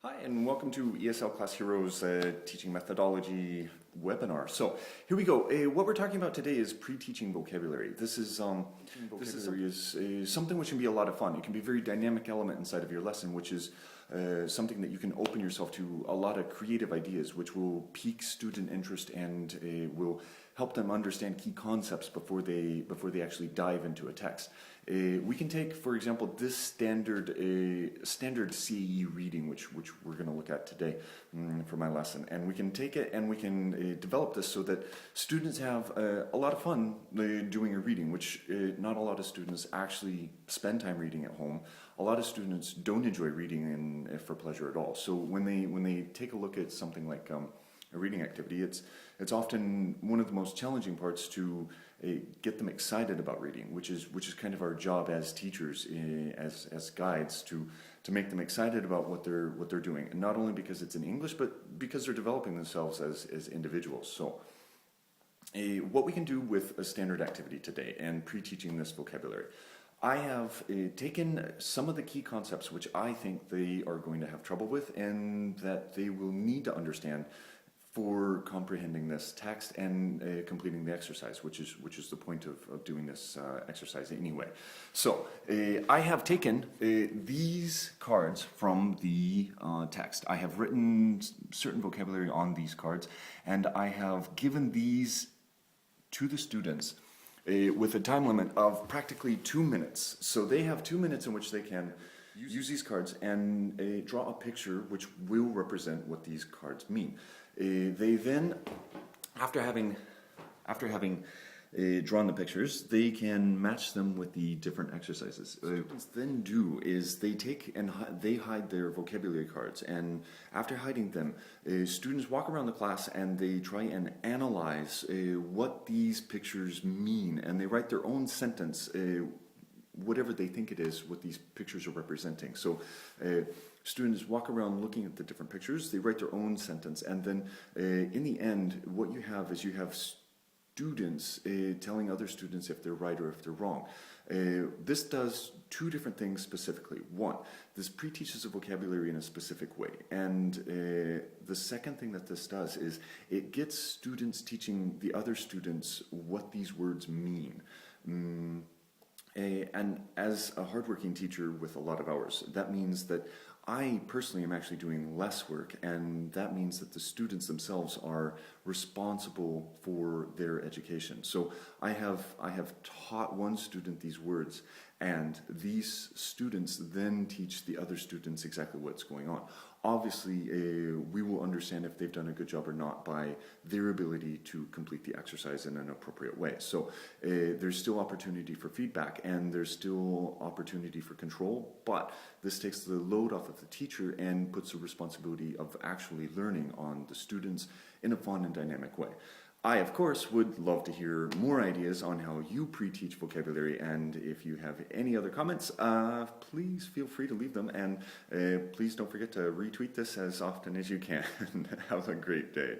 Hi, and welcome to ESL Class Heroes Teaching Methodology webinar. So here we go. What we're talking about today is pre-teaching vocabulary. This is something which can be a lot of fun. It can be a very dynamic element inside of your lesson, which is something that you can open yourself to a lot of creative ideas, which will pique student interest and will help them understand key concepts before they actually dive into a text. We can take, for example, this standard CAE reading, which we're going to look at today for my lesson, and we can take it and we can develop this so that students have a lot of fun doing a reading, which not a lot of students actually spend time reading at home. A lot of students don't enjoy reading for pleasure at all. So when they take a look at something like a reading activity, it's often one of the most challenging parts to get them excited about reading, which is kind of our job as teachers, as guides, to make them excited about what they're doing, and not only because it's in English, but because they're developing themselves as individuals. So what we can do with a standard activity today and pre-teaching this vocabulary, I have taken some of the key concepts which I think they are going to have trouble with and that they will need to understand for comprehending this text and completing the exercise, which is the point of doing this exercise anyway. So I have taken these cards from the text. I have written certain vocabulary on these cards, and I have given these to the students with a time limit of practically 2 minutes. So they have 2 minutes in which they can use these cards and draw a picture which will represent what these cards mean. They then, after having drawn the pictures, they can match them with the different exercises. What students then do is they take and they hide their vocabulary cards, and after hiding them, students walk around the class and they try and analyze what these pictures mean, and they write their own sentence, whatever they think it is, what these pictures are representing. So students walk around looking at the different pictures, they write their own sentence, and then in the end, what you have is you have students telling other students if they're right or if they're wrong. This does two different things specifically. One, this pre-teaches the vocabulary in a specific way, and the second thing that this does is it gets students teaching the other students what these words mean. And as a hardworking teacher with a lot of hours, that means that I personally am actually doing less work, and that means that the students themselves are responsible for their education. So I have taught one student these words, and these students then teach the other students exactly what's going on. Obviously, we will understand if they've done a good job or not by their ability to complete the exercise in an appropriate way. So there's still opportunity for feedback, and there's still opportunity for control, but this takes the load off of the teacher and puts the responsibility of actually learning on the students in a fun and dynamic way. I, of course, would love to hear more ideas on how you pre-teach vocabulary, and if you have any other comments, please feel free to leave them, and please don't forget to retweet this as often as you can. Have a great day.